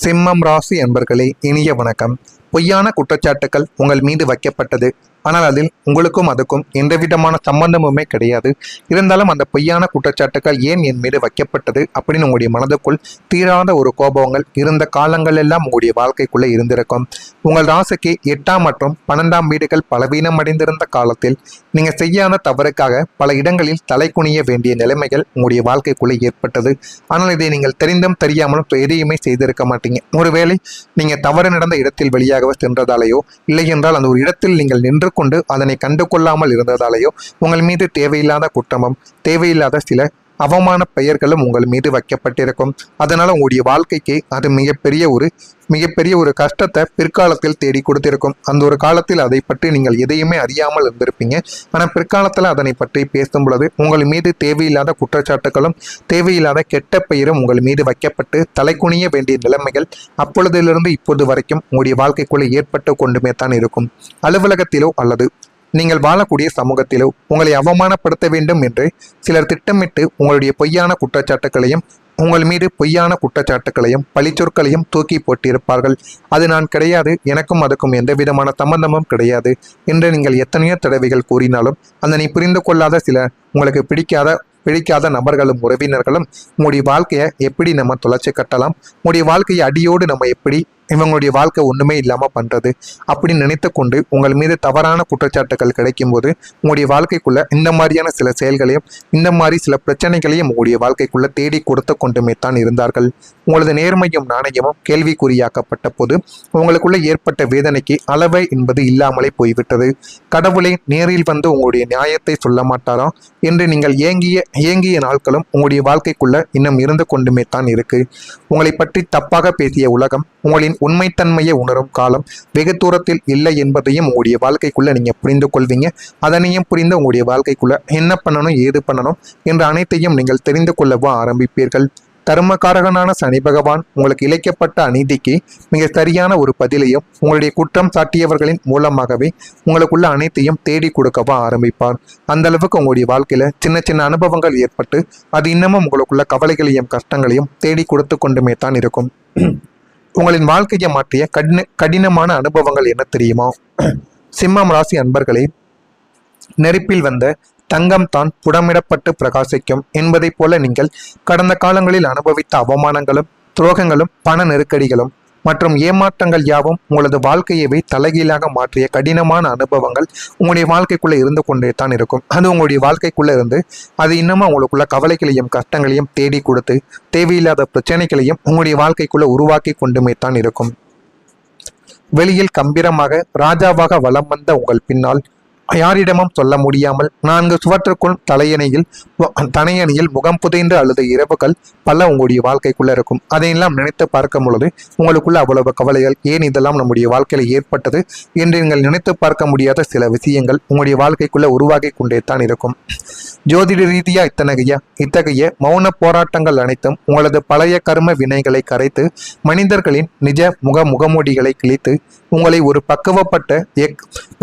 சிம்மம் ராசி அன்பர்களே, இனிய வணக்கம். பொய்யான குற்றச்சாட்டுக்கள் உங்கள் மீது வைக்கப்பட்டது. ஆனால் அதில் உங்களுக்கும் அதுக்கும் எந்தவிதமான சம்பந்தமுமே கிடையாது. இருந்தாலும் அந்த பொய்யான குற்றச்சாட்டுக்கள் ஏன் என் மீது வைக்கப்பட்டது அப்படின்னு உங்களுடைய மனதுக்குள் தீராத ஒரு கோபங்கள் இருந்த காலங்கள் எல்லாம் உங்களுடைய வாழ்க்கைக்குள்ளே இருந்திருக்கும். உங்கள் ராசிக்கு 8ஆம் மற்றும் 12ஆம் வீடுகள் பலவீனம் அடைந்திருந்த காலத்தில் நீங்கள் செய்யாத தவறுக்காக பல இடங்களில் தலை குனிய வேண்டிய நிலைமைகள் உங்களுடைய வாழ்க்கைக்குள்ளே ஏற்பட்டது. ஆனால் இதை நீங்கள் தெரிந்தும் தெரியாமலும் எதையுமே செய்திருக்க மாட்டீங்க. ஒருவேளை நீங்கள் தவறு நடந்த இடத்தில் வெளியாக சென்றதாலேயோ இல்லை என்றால் அந்த ஒரு இடத்தில் நீங்கள் நின்று கொண்டு அதனை கண்டு கொள்ளாமல் இருந்ததாலேயோ உங்கள் மீது தேவையில்லாத குற்றமும் தேவையில்லாத சில அவமான பெயர்களும் உங்கள் மீது வைக்கப்பட்டிருக்கும். அதனால உங்களுடைய வாழ்க்கைக்கு அது மிகப்பெரிய ஒரு கஷ்டத்தை பிற்காலத்தில் தேடி கொடுத்திருக்கும். அந்த ஒரு காலத்தில் அதை பற்றி நீங்கள் எதையுமே அறியாமல் இருந்திருப்பீங்க. ஆனால் பிற்காலத்தில் அதனை பற்றி பேசும் பொழுது உங்கள் மீது தேவையில்லாத குற்றச்சாட்டுகளும் தேவையில்லாத கெட்ட பெயரும் உங்கள் மீது வைக்கப்பட்டு தலைக்குனிய வேண்டிய நிலைமைகள் அப்பொழுதிலிருந்து இப்போது வரைக்கும் உங்களுடைய வாழ்க்கைக்குள்ளே ஏற்பட்டு கொண்டுமே தான் இருக்கும். அலுவலகத்திலோ அல்லது நீங்கள் வாழக்கூடிய சமூகத்திலோ உங்களை அவமானப்படுத்த வேண்டும் என்று சிலர் திட்டமிட்டு உங்களுடைய பொய்யான குற்றச்சாட்டுகளையும் உங்கள் மீது பொய்யான குற்றச்சாட்டுகளையும் பழிச்சொற்களையும் தூக்கி போட்டிருப்பார்கள். அது நான் கிடையாது, எனக்கும் அதுக்கும் எந்த விதமான சம்பந்தமும் கிடையாது என்று நீங்கள் எத்தனையோ தடவைகள் கூறினாலும் அதனை புரிந்து கொள்ளாத சில உங்களுக்கு பிடிக்காத நபர்களும் உறவினர்களும் உங்களுடைய வாழ்க்கையை எப்படி நம்ம தொலைச்சி கட்டலாம், உங்களுடைய வாழ்க்கையை அடியோடு நம்ம எப்படி இவங்களுடைய வாழ்க்கை ஒன்றுமே இல்லாமல் பண்ணுறது அப்படின்னு நினைத்து கொண்டு உங்கள் மீது தவறான குற்றச்சாட்டுகள் கிடைக்கும் போது உங்களுடைய வாழ்க்கைக்குள்ளே இந்த மாதிரியான சில செயல்களையும் இந்த மாதிரி சில பிரச்சனைகளையும் உங்களுடைய வாழ்க்கைக்குள்ளே தேடி கொடுத்து கொண்டுமே தான் இருந்தார்கள். உங்களது நேர்மையும் நாணயமும் கேள்விக்குறியாக்கப்பட்ட போது உங்களுக்குள்ளே ஏற்பட்ட வேதனைக்கு அளவை என்பது இல்லாமலே போய்விட்டது. கடவுளை நேரில் வந்து உங்களுடைய நியாயத்தை சொல்ல மாட்டாரோ என்று நீங்கள் ஏங்கிய நாட்களும் உங்களுடைய வாழ்க்கைக்குள்ளே இன்னும் இருந்து கொண்டுமே தான் இருக்கு. உங்களை பற்றி தப்பாக பேசிய உலகம் உங்களின் உண்மைத்தன்மையை உணரும் காலம் வெகு தூரத்தில் இல்லை என்பதையும் உங்களுடைய வாழ்க்கைக்குள்ள நீங்க புரிந்து கொள்வீங்க. அதனையும் புரிந்து உங்களுடைய வாழ்க்கைக்குள்ள என்ன பண்ணணும் ஏது பண்ணணும் என்ற அனைத்தையும் நீங்கள் தெரிந்து கொள்ளவும் ஆரம்பிப்பீர்கள். தர்மகாரகனான சனி பகவான் உங்களுக்கு இழைக்கப்பட்ட அநீதிக்கு மிக சரியான ஒரு பதிலையும் உங்களுடைய குற்றம் சாட்டியவர்களின் மூலமாகவே உங்களுக்குள்ள அனைத்தையும் தேடி கொடுக்கவும் ஆரம்பிப்பார். அந்த அளவுக்கு உங்களுடைய வாழ்க்கையில சின்ன சின்ன அனுபவங்கள் ஏற்பட்டு அது இன்னமும் உங்களுக்குள்ள கவலைகளையும் கஷ்டங்களையும் தேடி கொடுத்து கொண்டுமே தான் இருக்கும். உங்களின் வாழ்க்கையை மாற்றிய கடினமான அனுபவங்கள் என்ன தெரியுமா? சிம்மம் ராசி அன்பர்களே, நெருப்பில் வந்த தங்கம் தான் புடமிடப்பட்டு பிரகாசிக்கும் என்பதைப் போல நீங்கள் கடந்த காலங்களில் அனுபவித்த அவமானங்களும் துரோகங்களும் பண நெருக்கடிகளும் மற்றும் ஏமாற்றங்கள் யாவும் உங்களது வாழ்க்கையவே தலைகீழாக மாற்றிய கடினமான அனுபவங்கள் உங்களுடைய வாழ்க்கைக்குள்ளே இருந்து கொண்டே தான் இருக்கும். அது உங்களுடைய வாழ்க்கைக்குள்ளே இருந்து அது இன்னமும் உங்களுக்குள்ள கவலைகளையும் கஷ்டங்களையும் தேடி கொடுத்து தேவையில்லாத பிரச்சனைகளையும் உங்களுடைய வாழ்க்கைக்குள்ளே உருவாக்கி கொண்டுமே தான் இருக்கும். வெளியில் கம்பீரமாக ராஜாவாக வலம் வந்த உங்கள் பின்னால் யாரிடமும் சொல்ல முடியாமல் 4 சுவற்றுக்குள் தனையணியில் முகம் புதைந்து அழுத இரவுகள் பல உங்களுடைய வாழ்க்கைக்குள்ள இருக்கும். அதையெல்லாம் நினைத்து பார்க்கும் பொழுது உங்களுக்குள்ள அவ்வளவு கவலைகள், ஏன் இதெல்லாம் நம்முடைய வாழ்க்கையில ஏற்பட்டது என்று நீங்கள் நினைத்து பார்க்க முடியாத சில விஷயங்கள் உங்களுடைய வாழ்க்கைக்குள்ள உருவாகி கொண்டே தான் இருக்கும். ஜோதிட ரீதியா இத்தகைய மௌன போராட்டங்கள் அனைத்தும் உங்களது பழைய கர்ம வினைகளை கரைத்து மனிதர்களின் நிஜ முகமூடிகளை கிழித்து உங்களை ஒரு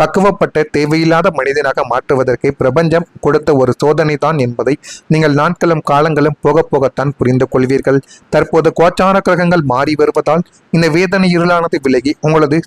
பக்குவப்பட்ட தேவையில்லாத மனிதனாக மாற்றுவதற்கு பிரபஞ்சம் கொடுத்த ஒரு சோதனை தான் என்பதை நீங்கள் நாட்களும் காலங்களும் போக போகத்தான் புரிந்து கொள்வீர்கள். தற்போது கோச்சார கிரகங்கள் மாறி வருவதால் இந்த வேதனை இருளானது விலகி உங்களது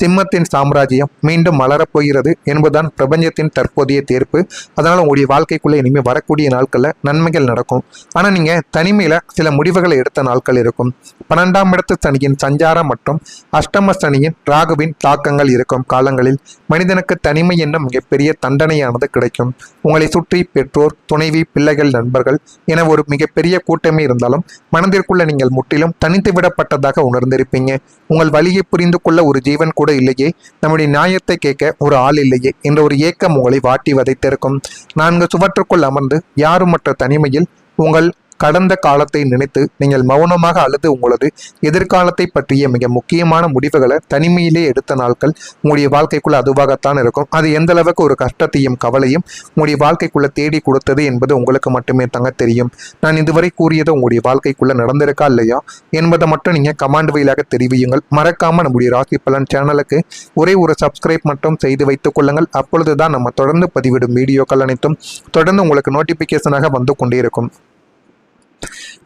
சிம்மத்தின் சாம்ராஜ்யம் மீண்டும் மலரப்போகிறது என்பதுதான் பிரபஞ்சத்தின் தற்போதைய தீர்ப்பு. அதனால் உங்களுடைய வாழ்க்கைக்குள்ளே இனிமேல் வரக்கூடிய நாட்களில் நன்மைகள் நடக்கும். ஆனால் நீங்கள் தனிமையில் சில முடிவுகளை எடுத்த நாட்கள் இருக்கும். 12ஆம் இடத்து சனியின் சஞ்சாரம் மற்றும் அஷ்டம சனியின் ராகுவின் தாக்கங்கள் இருக்கும் காலங்களில் மனிதனுக்கு தனிமை என்னும் மிகப்பெரிய தண்டனையானது கிடைக்கும். உங்களை சுற்றி பெற்றோர், துணைவி, பிள்ளைகள், நண்பர்கள் என ஒரு மிகப்பெரிய கூட்டமே இருந்தாலும் மனதிற்குள்ள நீங்கள் முற்றிலும் தனித்து விடப்பட்டதாக உணர்ந்திருப்பீங்க. உங்கள் வழியை புரிந்து கொள்ள ஒரு ஜீவன் கூட இல்லையே, நம்முடைய நியாயத்தை கேட்க ஒரு ஆள் இல்லையே என்ற ஒரு ஏக்கம் உங்களை வாட்டி வதைத்திருக்கும். 4 சுவற்றுக்குள் அமர்ந்து யாருமற்ற தனிமையில் உங்கள் கடந்த காலத்தை நினைத்து நீங்கள் மௌனமாக அழுது உங்களது எதிர்காலத்தை பற்றிய மிக முக்கியமான முடிவுகளை தனிமையிலே எடுத்த நாட்கள் உங்களுடைய வாழ்க்கைக்குள்ள அதுவாகத்தான் இருக்கும். அது எந்த அளவுக்கு ஒரு கஷ்டத்தையும் கவலையும் உங்களுடைய வாழ்க்கைக்குள்ள தேடி கொடுத்தது என்பது உங்களுக்கு மட்டுமே தாங்க தெரியும். நான் இதுவரை கூறியது உங்களுடைய வாழ்க்கைக்குள்ள நடந்திருக்கா இல்லையா என்பதை மட்டும் நீங்க கமாண்ட் வழியாக தெரிவியுங்கள். மறக்காம நம்முடைய ராசி பலன் சேனலுக்கு ஒரே ஒரு சப்ஸ்கிரைப் மட்டும் செய்து வைத்துக் கொள்ளுங்கள். அப்பொழுதுதான் நம்ம தொடர்ந்து பதிவிடும் வீடியோக்கள் அனைத்தும் தொடர்ந்து உங்களுக்கு நோட்டிபிகேஷனாக வந்து கொண்டே இருக்கும்.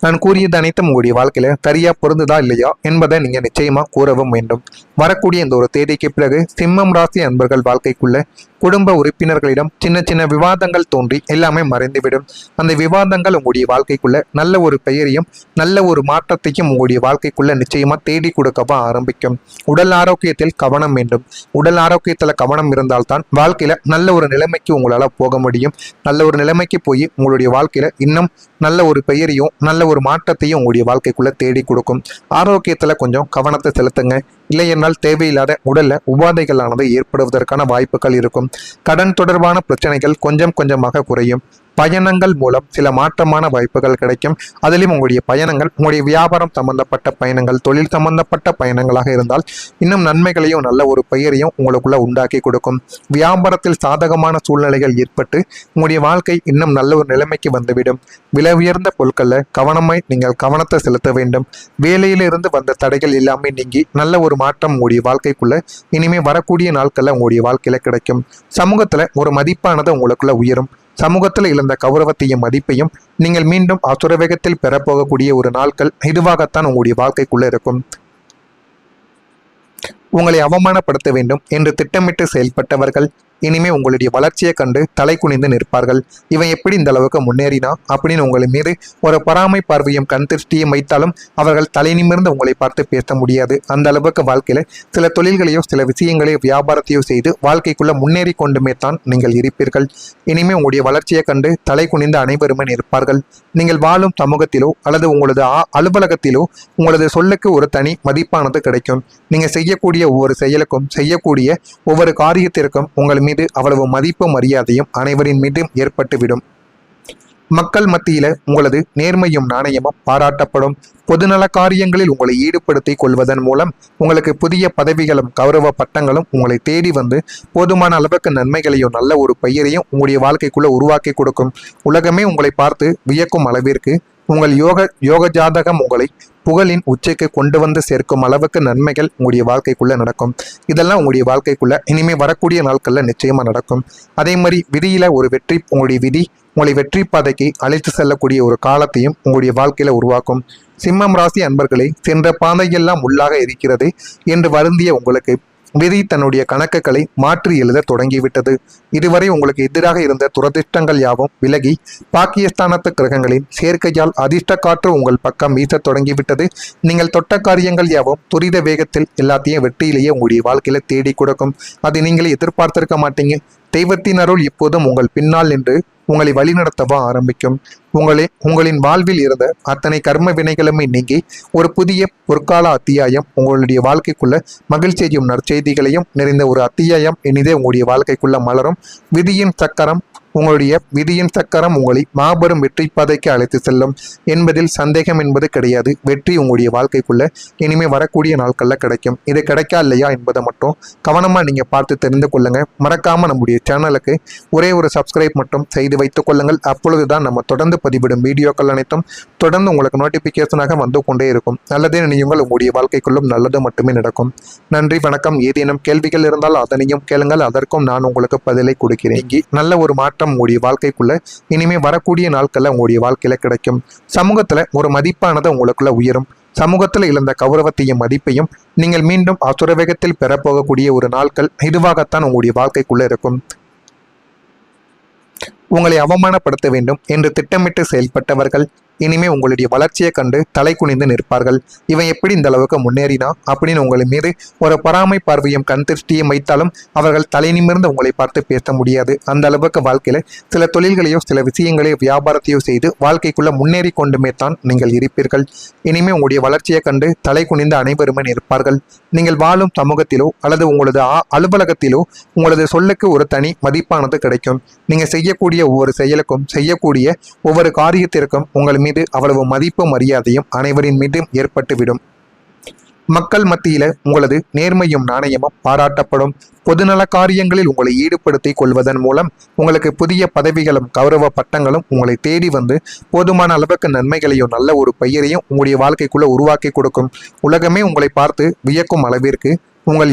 நான் கூறியது அனைத்தும் உங்களுடைய வாழ்க்கையில சரியா பொருந்துதா இல்லையா என்பதை நீங்க நிச்சயமா கூறவும் வேண்டும். வரக்கூடிய இந்த ஒரு தேதிக்கு பிறகு சிம்மம் ராசி அன்பர்கள் வாழ்க்கைக்குள்ள குடும்ப உறுப்பினர்களிடம் சின்ன சின்ன விவாதங்கள் தோன்றி எல்லாமே மறைந்துவிடும். அந்த விவாதங்கள் உங்களுடைய வாழ்க்கைக்குள்ள நல்ல ஒரு பெயரையும் நல்ல ஒரு மாற்றத்தையும் உங்களுடைய வாழ்க்கைக்குள்ள நிச்சயமா தேடி கொடுக்கவா ஆரம்பிக்கும். உடல் ஆரோக்கியத்தில் கவனம் வேண்டும். உடல் ஆரோக்கியத்துல கவனம் இருந்தால்தான் வாழ்க்கையில நல்ல ஒரு நிலைமைக்கு உங்களால போக முடியும். நல்ல ஒரு நிலைமைக்கு போய் உங்களுடைய வாழ்க்கையில இன்னும் நல்ல ஒரு பெயரையும் நல்ல ஒரு மாற்றத்தையும் உங்களுடைய வாழ்க்கைக்குள்ள தேடி கொடுக்கும். ஆரோக்கியத்துல கொஞ்சம் கவனத்தை செலுத்துங்க. இல்லை என்றால் தேவையில்லாத உடல்ல உபாதைகளானது ஏற்படுவதற்கான வாய்ப்புகள் இருக்கும். கடன் தொடர்பான பிரச்சனைகள் கொஞ்சம் கொஞ்சமாக குறையும். பயணங்கள் மூலம் சில மாற்றமான வாய்ப்புகள் கிடைக்கும். அதிலும் உங்களுடைய பயணங்கள் உங்களுடைய வியாபாரம் சம்பந்தப்பட்ட பயணங்கள், தொழில் சம்பந்தப்பட்ட பயணங்களாக இருந்தால் இன்னும் நன்மைகளையும் நல்ல ஒரு பெயரையும் உங்களுக்குள்ள உண்டாக்கி கொடுக்கும். வியாபாரத்தில் சாதகமான சூழ்நிலைகள் ஏற்பட்டு உங்களுடைய வாழ்க்கை இன்னும் நல்ல ஒரு நிலைமைக்கு வந்துவிடும். விலை உயர்ந்த பொருட்களில் கவனமாய் நீங்கள் கவனத்தை செலுத்த வேண்டும். வேலையிலிருந்து வந்த தடைகள் எல்லாமே நீங்கி நல்ல ஒரு மாற்றம் உங்களுடைய வாழ்க்கைக்குள்ள இனிமே வரக்கூடிய நாட்கள்ல உங்களுடைய வாழ்க்கையில கிடைக்கும். சமூகத்துல ஒரு மதிப்பானது உங்களுக்குள்ள உயரும். சமூகத்தில் இழந்த கௌரவத்தையும் மதிப்பையும் நீங்கள் மீண்டும் அசுரவேகத்தில் பெறப்போகக்கூடிய ஒரு நாட்கள் இதுவாகத்தான் உங்களுடைய வாழ்க்கைக்குள்ள இருக்கும். உங்களை அவமானப்படுத்த வேண்டும் என்று திட்டமிட்டு செயல்பட்டவர்கள் இனிமே உங்களுடைய வளர்ச்சியை கண்டு தலை குனிந்து நிற்பார்கள். இவன் எப்படி இந்த அளவுக்கு முன்னேறினா அப்படின்னு உங்களை மீது ஒரு பராமை பார்வையும் கண் திருஷ்டியும் வைத்தாலும் அவர்கள் தலை நிமிர்ந்து உங்களை பார்த்து பேச முடியாது. அந்த அளவுக்கு வாழ்க்கையில சில தொழில்களையோ சில விஷயங்களையோ வியாபாரத்தையோ செய்து வாழ்க்கைக்குள்ள முன்னேறி கொண்டுமே தான் நீங்கள் இருப்பீர்கள். இனிமே உங்களுடைய வளர்ச்சியை கண்டு தலை குனிந்து அனைவருமே நிற்பார்கள். நீங்கள் வாழும் சமூகத்திலோ அல்லது உங்களது அலுவலகத்திலோ உங்களது சொல்லுக்கு ஒரு தனி மதிப்பானது கிடைக்கும். நீங்க செய்யக்கூடிய ஒவ்வொரு செயலுக்கும் செய்யக்கூடிய ஒவ்வொரு காரியத்திற்கும் உங்கள் மீது அவ்வளவு மதிப்பு மரியாதையும் அனைவரின் மீதும் ஏற்பட்டுவிடும். மக்கள் மத்தியில உங்களது நேர்மையும் நாணயமும் பாராட்டப்படும். பொதுநல காரியங்களில் உங்களை ஈடுபடுத்திக் கொள்வதன் மூலம் உங்களுக்கு புதிய பதவிகளும் கௌரவ பட்டங்களும் உங்களை தேடி வந்து போதுமான அளவுக்கு நன்மைகளையும் நல்ல ஒரு பெயரையும் உங்களுடைய வாழ்க்கைக்குள்ள உருவாக்கி கொடுக்கும். உலகமே உங்களை பார்த்து வியக்கும் அளவிற்கு உங்கள் யோக ஜாதகம் உங்களை புகழின் உச்சைக்கு கொண்டு வந்து சேர்க்கும் அளவுக்கு நன்மைகள் உங்களுடைய வாழ்க்கைக்குள்ள நடக்கும். இதெல்லாம் உங்களுடைய வாழ்க்கைக்குள்ள இனிமே வரக்கூடிய நாட்கள்ல நிச்சயமா நடக்கும். அதே மாதிரி விதியில ஒரு வெற்றி, உங்களுடைய விதி உங்களை வெற்றி பாதைக்கு அழைத்து செல்லக்கூடிய ஒரு காலத்தையும் உங்களுடைய வாழ்க்கையில உருவாக்கும். சிம்மம் ராசி அன்பர்களே, சென்ற பாதையெல்லாம் உள்ளாக இருக்கிறது என்று வருந்திய உங்களுக்கு விதி தன்னுடைய கணக்குகளை மாற்றி எழுத தொடங்கிவிட்டது. இதுவரை உங்களுக்கு எதிராக இருந்த துரதிர்ஷ்டங்கள் யாவும் விலகி பாக்கியஸ்தானத்து கிரகங்களின் சேர்க்கையால் அதிர்ஷ்ட காற்று உங்கள் பக்கம் வீச தொடங்கிவிட்டது. நீங்கள் தொட்ட காரியங்கள் யாவும் துரித வேகத்தில் எல்லாத்தையும் வெற்றியிலேயே உங்களுடைய வாழ்க்கையில தேடி கொடுக்கும். அதை நீங்களே எதிர்பார்த்திருக்க மாட்டீங்க. தெய்வத்தின் அருள் இப்போதும் உங்கள் பின்னால் நின்று உங்களை வழிநடத்தவா ஆரம்பிக்கும். உங்களின் வாழ்வில் இருந்த அத்தனை கர்ம வினைகளுமே நீங்கி ஒரு புதிய பொற்கால அத்தியாயம் உங்களுடைய வாழ்க்கைக்குள்ள மகிழ்ச்சியையும் நற்செய்திகளையும் நிறைந்த ஒரு அத்தியாயம் இனிதே உங்களுடைய வாழ்க்கைக்குள்ள மலரும். விதியின் சக்கரம் உங்களை மாபெரும் வெற்றி பாதைக்கு அழைத்து செல்லும் என்பதில் சந்தேகம் என்பது கிடையாது. வெற்றி உங்களுடைய வாழ்க்கைக்குள்ள இனிமே வரக்கூடிய நாட்கள்ல கிடைக்கும். இது கிடைக்கா இல்லையா என்பதை மட்டும் கவனமா நீங்க பார்த்து தெரிந்து கொள்ளுங்க. மறக்காம நம்முடைய சேனலுக்கு ஒரே ஒரு சப்ஸ்கிரைப் மட்டும் செய்து வைத்துக் கொள்ளுங்கள். அப்பொழுதுதான் நம்ம தொடர்ந்து பதிவிடும் வீடியோக்கள் அனைத்தும் தொடர்ந்து உங்களுக்கு நோட்டிபிகேஷனாக வந்து கொண்டே இருக்கும். நல்லதே நினையுங்கள், உங்களுடைய வாழ்க்கைக்குள்ளும் நல்லது மட்டுமே நடக்கும். நன்றி, வணக்கம். ஏதேனும் கேள்விகள் இருந்தால் அதனையும் கேளுங்கள், அதற்கும் நான் உங்களுக்கு பதிலை கொடுக்கிறேன். இங்கே நல்ல ஒரு மாற்றம் உங்களுடைய வாழ்க்கைக்குள்ள இனிமே வரக்கூடிய நாட்கள்ல உங்களுடைய வாழ்க்கையில கிடைக்கும். சமூகத்துல ஒரு மதிப்பானது உங்களுக்குள்ள உயரும். சமூகத்தில் இழந்த கௌரவத்தையும் மதிப்பையும் நீங்கள் மீண்டும் அசுரவேகத்தில் பெறப்போகக்கூடிய ஒரு நாட்கள் இதுவாகத்தான் உங்களுடைய வாழ்க்கைக்குள்ள இருக்கும். உங்களை அவமானப்படுத்த வேண்டும் என்று திட்டமிட்டு செயல்பட்டவர்கள் இனிமே உங்களுடைய வளர்ச்சியை கண்டு தலை குனிந்து நிற்பார்கள். இவன் எப்படி இந்த அளவுக்கு முன்னேறினா அப்படின்னு உங்களை மீது ஒரு பராமை பார்வையும் கண் திருஷ்டியும் வைத்தாலும் அவர்கள் தலை நிமிர்ந்து உங்களை பார்த்து பேச முடியாது. அந்த அளவுக்கு வாழ்க்கையில சில தொழில்களையோ சில விஷயங்களையோ வியாபாரத்தையோ செய்து வாழ்க்கைக்குள்ள முன்னேறி கொண்டுமே தான் நீங்கள் இருப்பீர்கள். இனிமே உங்களுடைய வளர்ச்சியை கண்டு தலை குனிந்து அனைவருமே நிற்பார்கள். நீங்கள் வாழும் சமூகத்திலோ அல்லது உங்களது அலுவலகத்திலோ உங்களது சொல்லுக்கு ஒரு தனி மதிப்பானது கிடைக்கும். நீங்க செய்யக்கூடிய ஒவ்வொரு செயலுக்கும் செய்யக்கூடிய ஒவ்வொரு காரியத்திற்கும் உங்கள் மீது அவ்வளவு மதிப்பு மரியாதையும் அனைவரின் மீதும் ஏற்பட்டுவிடும். மக்கள் மத்தியில உங்களது நேர்மையும் நாணயமும் பாராட்டப்படும். பொதுநல காரியங்களில் உங்களை ஈடுபடுத்திக் கொள்வதன் மூலம் உங்களுக்கு புதிய பதவிகளும் கௌரவ பட்டங்களும் உங்களை தேடி வந்து போதுமான அளவுக்கு நன்மைகளையும் நல்ல ஒரு பெயரையும் உங்களுடைய வாழ்க்கைக்குள்ள உருவாக்கி கொடுக்கும். உலகமே உங்களை பார்த்து வியக்கும் அளவிற்கு உங்கள்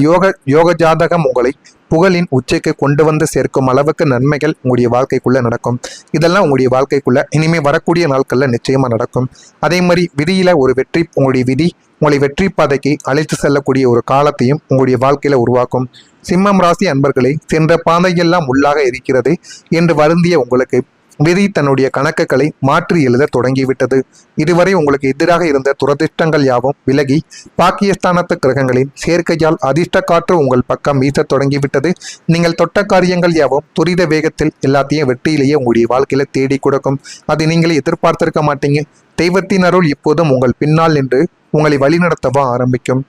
யோக ஜாதகம் உங்களை புகழின் உச்சைக்கு கொண்டு வந்து சேர்க்கும் அளவுக்கு நன்மைகள் உங்களுடைய வாழ்க்கைக்குள்ள நடக்கும். இதெல்லாம் உங்களுடைய வாழ்க்கைக்குள்ள இனிமே வரக்கூடிய நாட்கள்ல நிச்சயமா நடக்கும். அதே மாதிரி விதியில ஒரு வெற்றி, உங்களுடைய விதி உங்களை வெற்றி பாதைக்கு அழைத்து செல்லக்கூடிய ஒரு காலத்தையும் உங்களுடைய வாழ்க்கையில உருவாக்கும். சிம்மம் ராசி அன்பர்களே, சென்ற பாதையெல்லாம் உள்ளாக இருக்கிறது என்று வருந்திய உங்களுக்கு விதி தன்னுடைய கணக்குகளை மாற்றி எழுத தொடங்கிவிட்டது. இதுவரை உங்களுக்கு எதிராக இருந்த துரதிர்ஷ்டங்கள் யாவும் விலகி பாக்கியஸ்தானத்து கிரகங்களின் சேர்க்கையால் அதிர்ஷ்ட காற்று உங்கள் பக்கம் வீச தொடங்கிவிட்டது. நீங்கள் தொட்ட காரியங்கள் யாவும் துரித வேகத்தில் எல்லாத்தையும் வெற்றியிலேயே உங்களுடைய வாழ்க்கையில தேடி கொடுக்கும். அதை நீங்களே எதிர்பார்த்திருக்க மாட்டீங்க. தெய்வத்தின் அருள் இப்போதும் உங்கள் பின்னால் நின்று உங்களை வழிநடத்தவா ஆரம்பிக்கும்.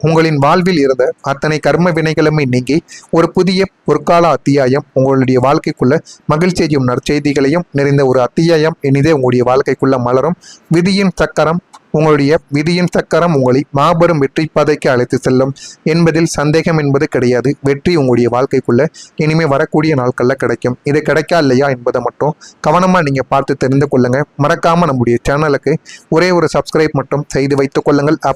உங்களின் வாழ்வில் இருந்த அத்தனை கர்ம வினைகளுமே நீங்கி ஒரு புதிய பொற்கால அத்தியாயம் உங்களுடைய வாழ்க்கைக்குள்ள மகிழ்ச்சியையும் நற்செய்திகளையும் நிறைந்த ஒரு அத்தியாயம் இனிதே உங்களுடைய வாழ்க்கைக்குள்ள மலரும். விதியின் சக்கரம் உங்களை மாபெரும் வெற்றி பாதைக்கு அழைத்து செல்லும் என்பதில் சந்தேகம் என்பது கிடையாது. வெற்றி உங்களுடைய வாழ்க்கைக்குள்ள இனிமே வரக்கூடிய நாட்கள்ல கிடைக்கும். இது கிடைக்கா இல்லையா என்பதை மட்டும் கவனமா நீங்க பார்த்து தெரிந்து கொள்ளுங்க. மறக்காம நம்முடைய சேனலுக்கு ஒரே ஒரு சப்ஸ்கிரைப் மட்டும் செய்து வைத்துக் கொள்ளுங்கள்.